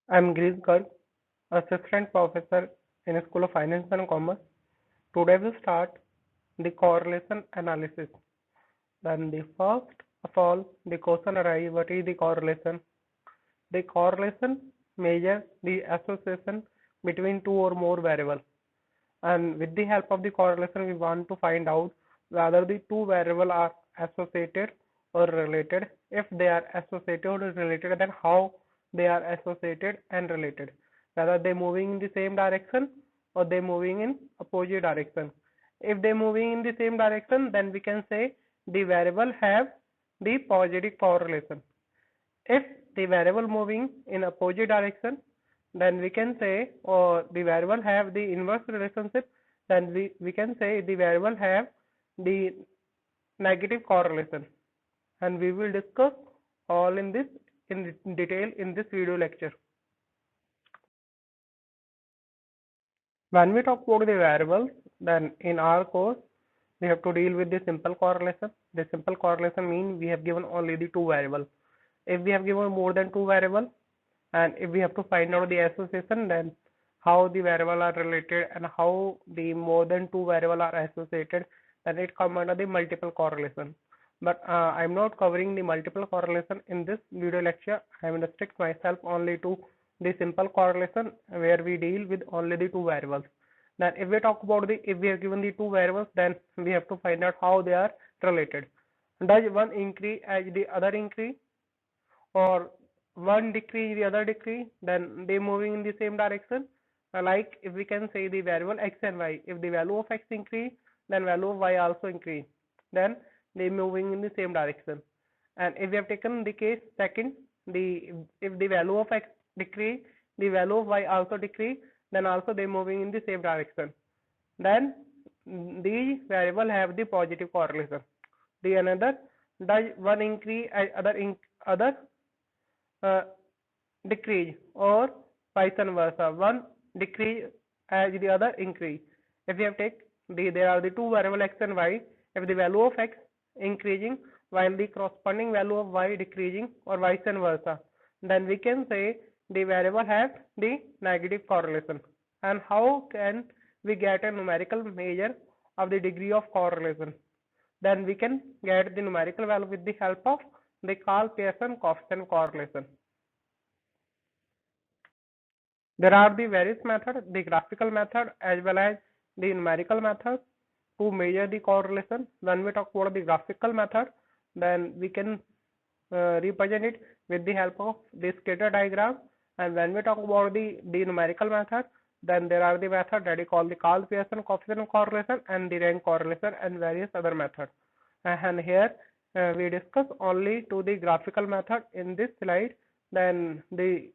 I'm Girish Garg, Assistant Professor in School of Finance and Commerce. Today we'll start the correlation analysis. Then the first of all, the question arises, what is the correlation? The correlation measures the association between two or more variables. And with the help of the correlation, we want to find out whether the two variables are associated or related. If they are associated or related, then how they are associated and related. Whether they moving in the same direction or they moving in opposite direction. If they moving in the same direction, then we can say the variable have the positive correlation. If the variable moving in opposite direction, then we can say, or the variable have the inverse relationship, then we can say the variable have the negative correlation. And we will discuss all in this in detail in this video lecture. When we talk about the variables, then in our course we have to deal with the simple correlation. The simple correlation means we have given only the two variables. If we have given more than two variables, and if we have to find out the association, then how the variable are related and how the more than two variable are associated, then it come under the multiple correlation. But I'm not covering the multiple correlation in this video lecture. I am restrict myself only to the simple correlation where we deal with only the two variables. Then if we talk about the, if we have given the two variables, then we have to find out how they are related. Does one increase as the other increase, or one decrease the other decrease, then they moving in the same direction. Like if we can say the variable x and y, if the value of x increase, then value of y also increase, then they moving in the same direction. And if we have taken the case second, the if the value of x decrease, the value of y also decrease, then also they moving in the same direction. Then these variable have the positive correlation. The another, does one increase other decrease, or vice versa, one decrease as the other increase. If we have take there are the two variable x and y, if the value of x increasing while the corresponding value of y decreasing, or vice versa, then we can say the variable has the negative correlation. And how can we get a numerical measure of the degree of correlation? Then we can get the numerical value with the help of the Karl-Pearson coefficient correlation. There are the various methods, the graphical method as well as the numerical method to measure the correlation. When we talk about the graphical method, then we can represent it with the help of the scatter diagram. And when we talk about the numerical method, then there are the method that is called the Karl-Pearson coefficient correlation and the rank correlation and various other methods. And here we discuss only to the graphical method in this slide. Then the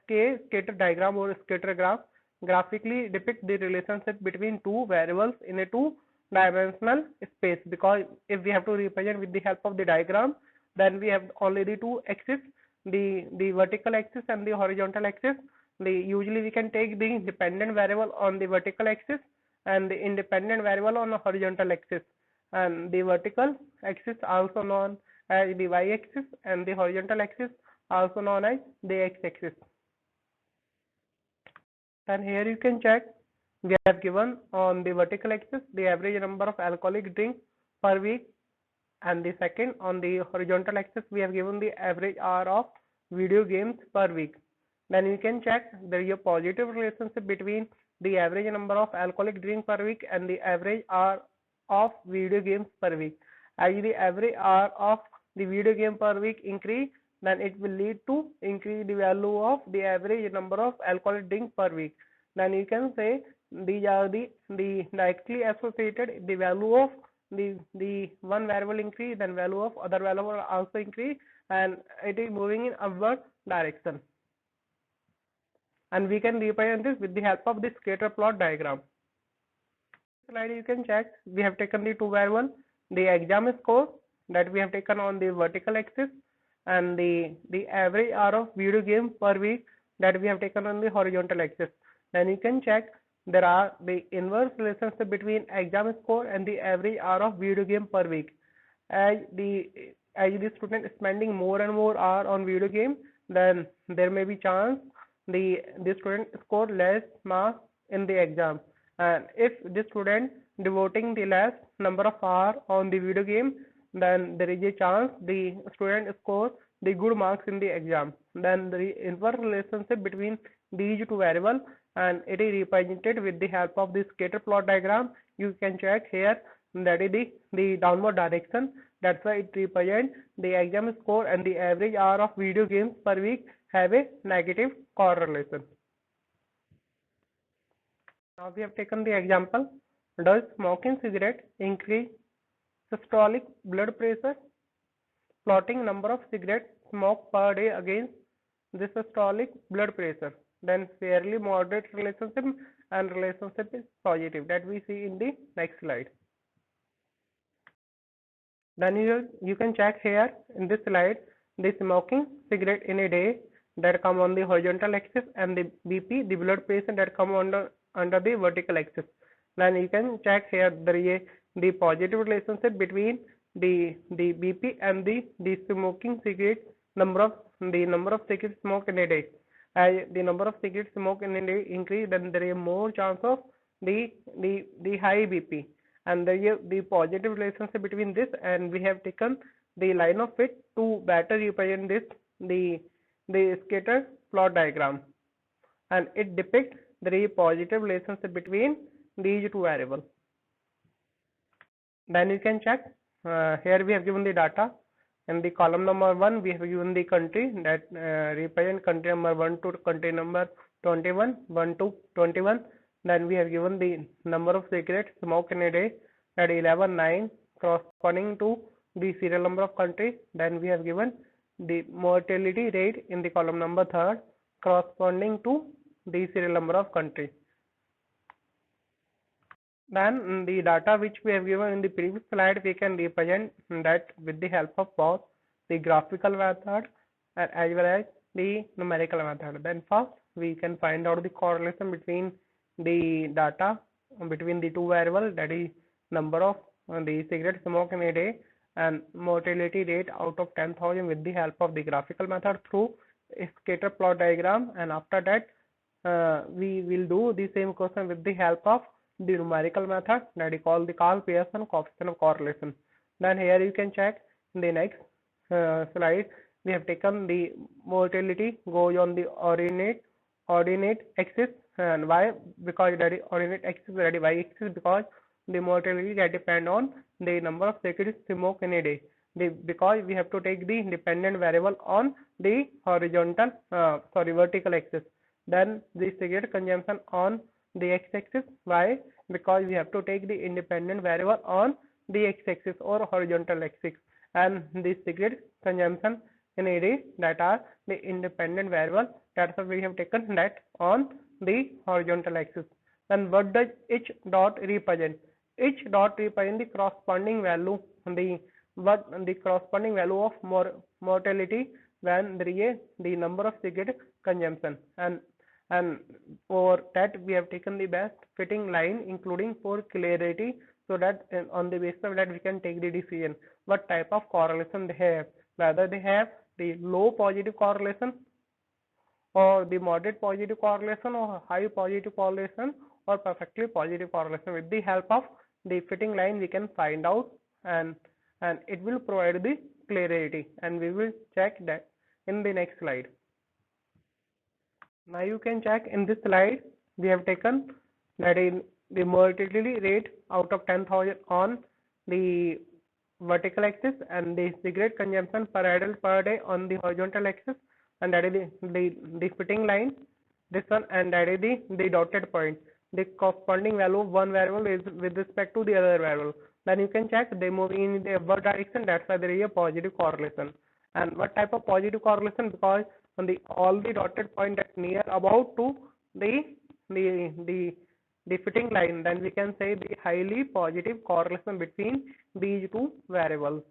scatter diagram or scatter graph graphically depict the relationship between two variables in a two-dimensional space, because if we have to represent with the help of the diagram, then we have only the two axes, the vertical axis and the horizontal axis. Usually we can take the dependent variable on the vertical axis and the independent variable on the horizontal axis, and the vertical axis also known as the y-axis and the horizontal axis also known as the x-axis. And here you can check, we have given on the vertical axis the average number of alcoholic drinks per week, and the second on the horizontal axis we have given the average hour of video games per week. Then you can check there is a positive relationship between the average number of alcoholic drinks per week and the average hour of video games per week. As the average hour of the video game per week increase, then it will lead to increase the value of the average number of alcoholic drinks per week. Then you can say these are the directly associated, the value of the one variable increase, then value of other variable also increase, and it is moving in upward direction. And we can represent this with the help of the scatter plot diagram. Slide you can check, we have taken the two variables, the exam score that we have taken on the vertical axis, and the average hour of video game per week that we have taken on the horizontal axis. Then you can check there are the inverse relationship between exam score and the average hour of video game per week. As the student is spending more and more hour on video game, then there may be chance the student score less marks in the exam, and if the student devoting the less number of hours on the video game, then there is a chance the student score the good marks in the exam. Then the inverse relationship between these two variables, and it is represented with the help of the scatter plot diagram. You can check here, that is the downward direction. That's why it represents the exam score and the average hour of video games per week have a negative correlation. Now we have taken the example. Does smoking cigarette increase systolic blood pressure? Plotting number of cigarettes smoked per day against the systolic blood pressure. Then fairly moderate relationship, and relationship is positive, that we see in the next slide. Then you can check here in this slide the smoking cigarette in a day that come on the horizontal axis, and the BP, the blood pressure, that come under the vertical axis. Then you can check here there is the positive relationship between the BP and the smoking cigarette number of cigarettes smoked in a day. As the number of cigarettes smoked in a day increase, then there is more chance of the high BP, and there is the positive relationship between this, and we have taken the line of it to better represent this the scatter plot diagram, and it depicts the positive relationship between these two variables. Then you can check, here we have given the data. In the column number 1 we have given the country that represent country number 1 to country number 21, 1 to 21. Then we have given the number of cigarettes smoked in a day, at 11, 9, corresponding to the serial number of country. Then we have given the mortality rate in the column number 3, corresponding to the serial number of country. Then the data which we have given in the previous slide, we can represent that with the help of both the graphical method as well as the numerical method. Then first we can find out the correlation between the data between the two variables, that is number of the cigarette smoked in a day and mortality rate out of 10,000, with the help of the graphical method through a scatter plot diagram. And after that we will do the same question with the help of the numerical method, that is called the Karl Pearson coefficient of correlation. Then here you can check in the next slide, we have taken the mortality goes on the ordinate axis, and why? Because that is ordinate axis, that is y axis, because the mortality that depend on the number of cigarettes smoked in a day. Because we have to take the independent variable on the vertical axis. Then the cigarette consumption on the x-axis. Why? Because we have to take the independent variable on the x-axis or horizontal axis, and the cigarette consumption in a day, that are the independent variable, that's why we have taken that on the horizontal axis. Then what does each dot represent? Each dot represent the corresponding value, the corresponding value of mortality when there is the number of cigarette consumption, and for that we have taken the best fitting line, including for clarity, so that on the basis of that we can take the decision what type of correlation they have, whether they have the low positive correlation or the moderate positive correlation or high positive correlation or perfectly positive correlation. With the help of the fitting line we can find out, and it will provide the clarity, and we will check that in the next slide. Now you can check in this slide, we have taken that in the mortality rate out of 10,000 on the vertical axis, and the cigarette consumption per adult per day on the horizontal axis, and that is the fitting line, this one, and that is the dotted point. The corresponding value of one variable is with respect to the other variable. Then you can check they move in the upward direction, that's why there is a positive correlation. And what type of positive correlation? Because on all the dotted point that near about to the fitting line, then we can say the highly positive correlation between these two variables.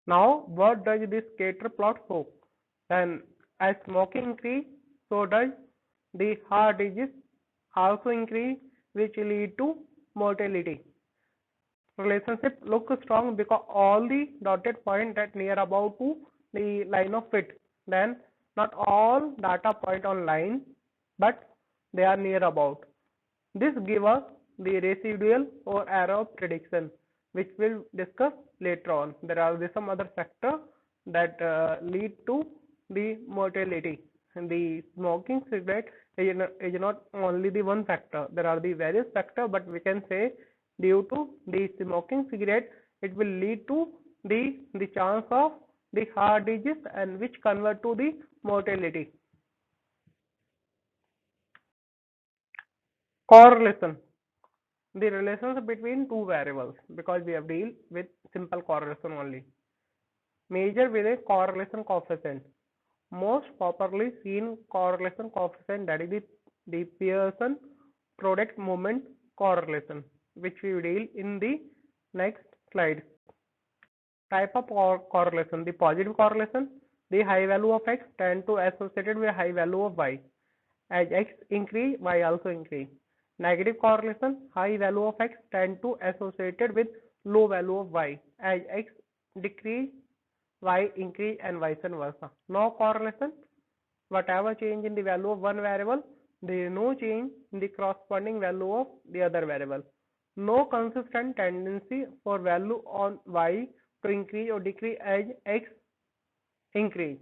Now what does this scatter plot show? Then as smoking increase, so does the heart disease also increase, which lead to mortality. Relationship looks strong because all the dotted point that near about to the line of fit, then Not all data point on line, but they are near about. This gives us the residual or error of prediction, which we'll discuss later on. There are some other factors that lead to the mortality. And the smoking cigarette is not only the one factor. There are the various factors, but we can say due to the smoking cigarette, it will lead to the chance of the heart disease and which convert to the mortality. Correlation. The relationship between two variables, because we have deal with simple correlation only. Measure with a correlation coefficient. Most popularly seen correlation coefficient, that is the Pearson product moment correlation, which we will deal in the next slide. Type of correlation: the positive correlation, the high value of x tend to associated with high value of y. As x increase, y also increase. Negative correlation: high value of x tend to associated with low value of y. As x decrease, y increase, and vice versa. No correlation: whatever change in the value of one variable, there is no change in the corresponding value of the other variable. No consistent tendency for value on y to increase or decrease as x increase.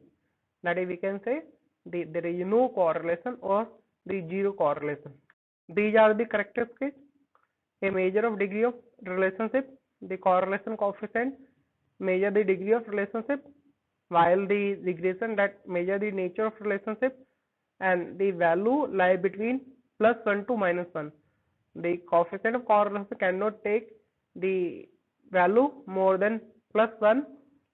That is, we can say there is no correlation or the zero correlation. These are the characteristics: a measure of degree of relationship, the correlation coefficient measure the degree of relationship, while the regression that measure the nature of relationship, and the value lie between +1 to -1. The coefficient of correlation cannot take the value more than +1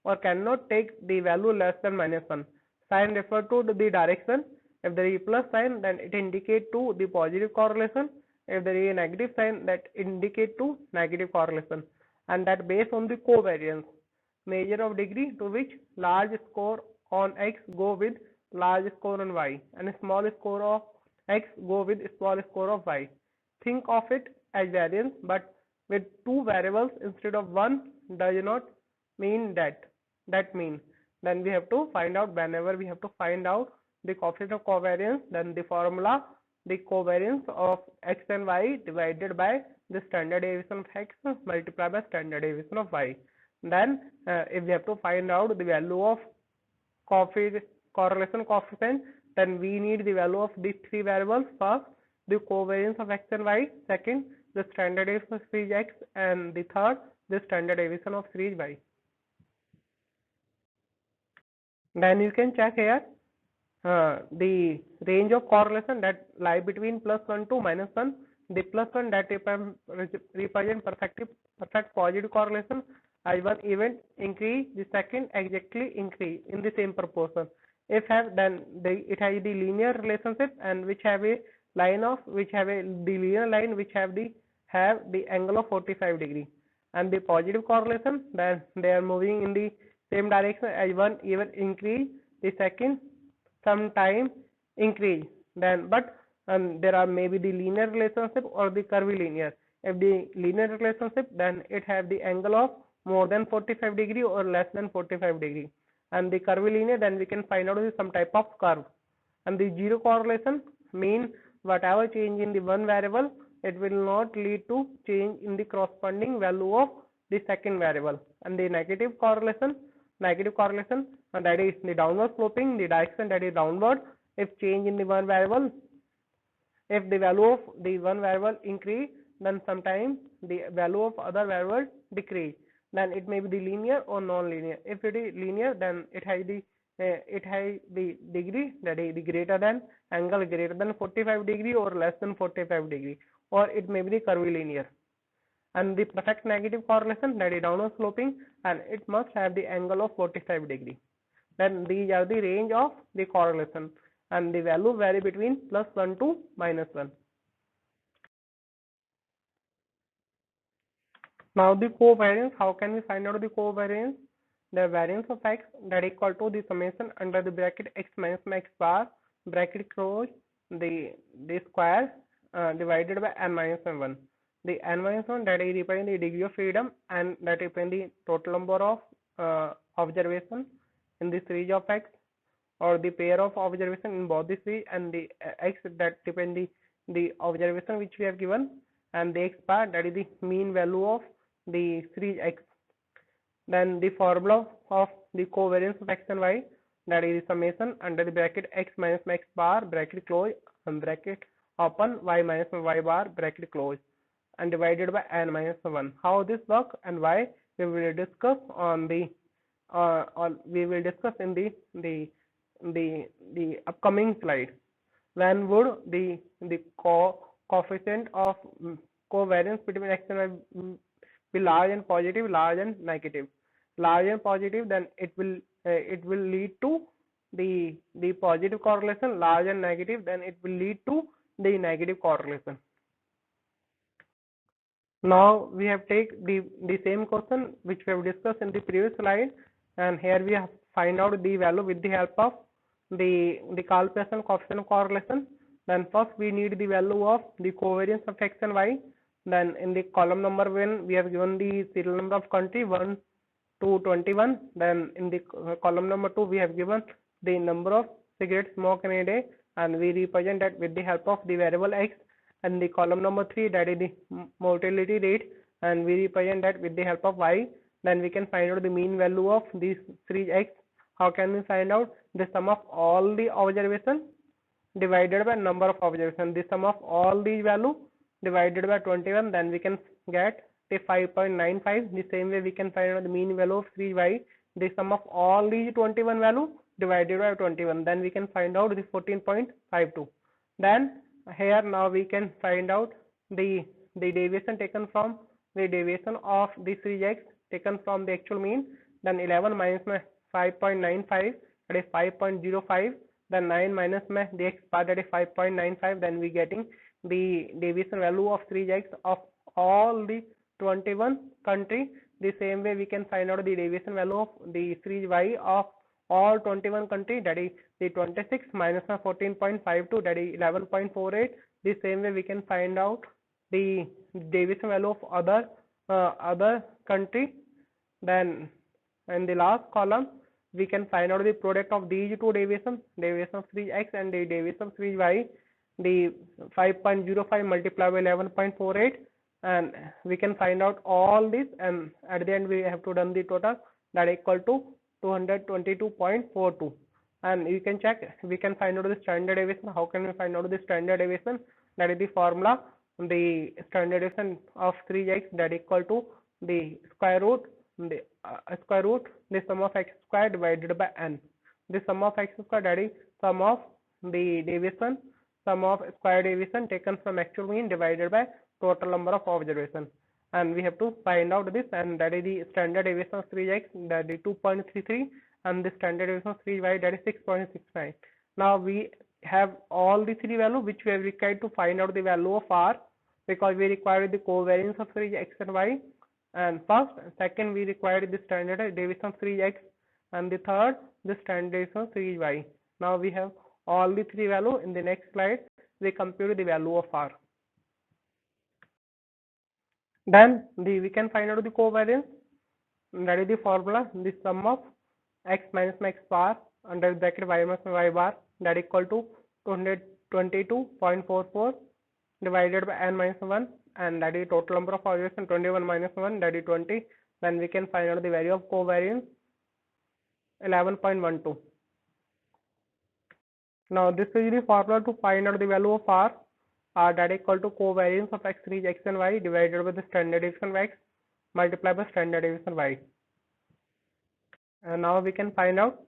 or cannot take the value less than -1. Sign refer to the direction. If there is plus sign, then it indicate to the positive correlation. If there is a negative sign, that indicate to negative correlation, and that based on the covariance. Measure of degree to which large score on x go with large score on y, and a small score of x go with small score of y. Think of it as variance, but with two variables instead of one does not mean that mean. Then we have to find out, whenever we have to find out the coefficient of covariance, then the formula, the covariance of x and y divided by the standard deviation of x multiplied by standard deviation of y. Then if we have to find out the value of correlation coefficient, then we need the value of these three variables. First, the covariance of x and y. Second, the standard deviation of series x, and the third, the standard deviation of series y. Then you can check here the range of correlation that lie between +1 to -1. The +1 that represent perfect positive correlation. As one event increase, the second exactly increase in the same proportion. If have, then it has the linear relationship, and which have a line of the linear line which have the angle of 45 degree. And the positive correlation, then they are moving in the same direction. As one even increase, the second sometime increase. Then but there are maybe the linear relationship or the curvilinear. If the linear relationship, then it have the angle of more than 45 degree or less than 45 degree. And the curvilinear, then we can find out some type of curve. And the zero correlation mean whatever change in the one variable, it will not lead to change in the corresponding value of the second variable. And the negative correlation, and that is the downward sloping, the direction that is downward. If change in the one variable, if the value of the one variable increase, then sometimes the value of other variable decrease. Then it may be the linear or non-linear. If it is linear, then it has the degree that is the greater than angle greater than 45 degree or less than 45 degree, or it may be the curvilinear. And the perfect negative correlation, that is downward sloping, and it must have the angle of 45 degree. Then these are the range of the correlation, and the value vary between +1 to -1. Now the covariance, how can we find out the covariance? The variance of x, that is equal to the summation under the bracket x minus x bar bracket close the square divided by n minus 1. The n minus 1, that is representing the degree of freedom, and that represents the total number of observation in the series of x. or the pair of observation in both the series, and the x that depend the observation which we have given, and the x bar that is the mean value of the series x. Then the formula of the covariance of x and y, that is the summation under the bracket x minus x bar bracket close and bracket open y minus y bar bracket close and divided by n minus 1. How this works and why we will discuss on the we will discuss in the upcoming slide. When would the coefficient of covariance between x and y be large and positive, large and negative? Large and positive, then it will lead to the positive correlation. Large and negative, then it will lead to the negative correlation. Now we have take the same question which we have discussed in the previous slide, and here we have find out the value with the help of the Karl-Pearson coefficient of correlation. Then first we need the value of the covariance of x and y. Then in the column number 1 we have given the serial number of country 1 to 21. Then in the column number 2 we have given the number of cigarettes smoked in a day, and we represent that with the help of the variable x. And the column number 3, that is the mortality rate, and we represent that with the help of y. Then we can find out the mean value of this series x. How can we find out? The sum of all the observations divided by number of observations. The sum of all these value divided by 21, then we can get the 5.95. The same way we can find out the mean value of series y. The sum of all these 21 value divided by 21, then we can find out the 14.52. Then here now we can find out the deviation taken from the deviation of the series x taken from the actual mean. Then 11 minus 5.95, that is 5.05. then 9 minus the x bar, that is 5.95. then we getting the deviation value of series x of all the 21 country. The same way we can find out the deviation value of the series y of all 21 country, that is the 26 minus 14.52, that is 11.48. The same way we can find out the deviation value of other country. Then in the last column we can find out the product of these two deviations, deviation of series x and the deviation of series y, the 5.05 multiplied by 11.48, and we can find out all this, and at the end we have to done the total, that equal to 222.42. and you can check, we can find out the standard deviation. How can we find out the standard deviation? That is the formula, the standard deviation of series x, that equal to the square root the sum of x square divided by n. The sum of x square, that is sum of the deviation, sum of square deviation taken from actual mean divided by total number of observations, and we have to find out this, and that is the standard deviation of series x, that is 2.33, and the standard deviation of series y, that is 6.69. Now we have all the three values which we have required to find out the value of r, because we require the covariance of series x and y, and first, second we required the standard deviation of series x, and the third the standard deviation of series y. Now we have all the three values. In the next slide we compute the value of r. Then we can find out the covariance, that is the formula, the sum of x minus x bar under bracket y minus y bar, that equal to 222.44 divided by n minus 1, and that is total number of observations 21 minus 1, that is 20. Then we can find out the value of covariance 11.12. Now this is the formula to find out the value of r, that equal to covariance of x series x and y divided by the standard deviation of x multiplied by standard deviation of y. And now we can find out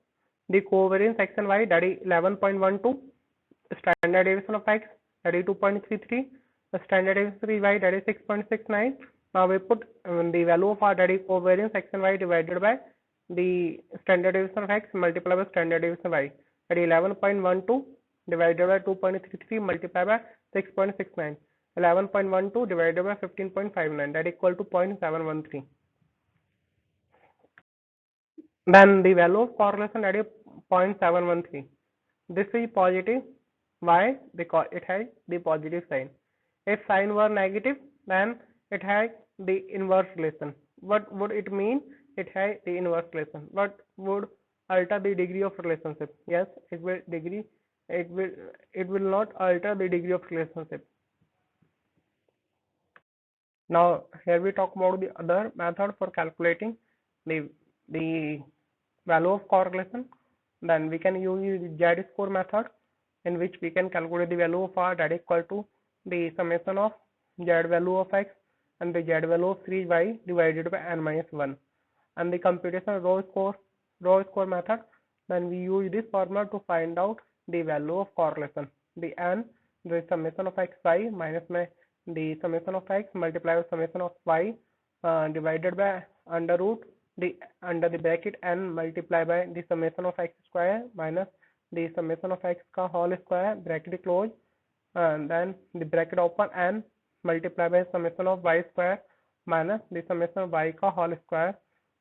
the covariance x and y, that is 11.12, standard deviation of x, that is 2.33, the standard deviation of y, that is 6.69. Now we put the value of r, that is covariance x and y divided by the standard deviation of x multiplied by standard deviation of y, that is 11.12 divided by 2.33 multiplied by 6.69. 11.12 divided by 15.59, that equal to 0.713. Then the value of correlation, that is 0.713. This is positive. Why? Because it has the positive sign. If sign were negative, then it has the inverse relation. What would it mean? It has the inverse relation. What would alter the degree of relationship. Yes, it will degree. It will. It will not alter the degree of relationship. Now here we talk about the other method for calculating the value of correlation. Then we can use the Z-score method, in which we can calculate the value of R, that is equal to the summation of Z value of X and the Z value of series Y divided by n minus 1. And the computation row score method, then we use this formula to find out the value of correlation. The n, the summation of xy minus the summation of x multiplied with summation of y divided by under root the under the bracket n multiplied by the summation of x square minus the summation of x ka whole square bracket close, and then the bracket open n multiplied by summation of y square minus the summation of y ka whole square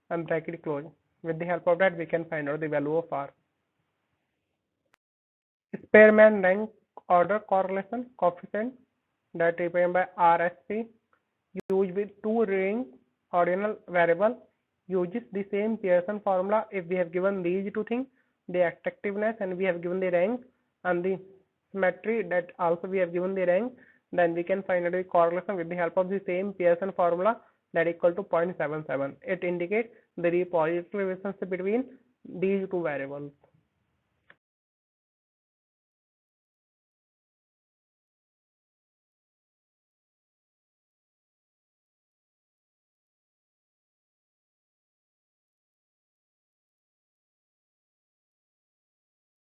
and bracket close. With the help of that, we can find out the value of R. Spearman rank order correlation coefficient, that represented by RSP, used with two ring ordinal variable, uses the same Pearson formula. If we have given these two things, the attractiveness, and we have given the rank and the symmetry, that also we have given the rank, then we can find out the correlation with the help of the same Pearson formula, that equal to 0.77. It indicates the positive relationship between these two variables.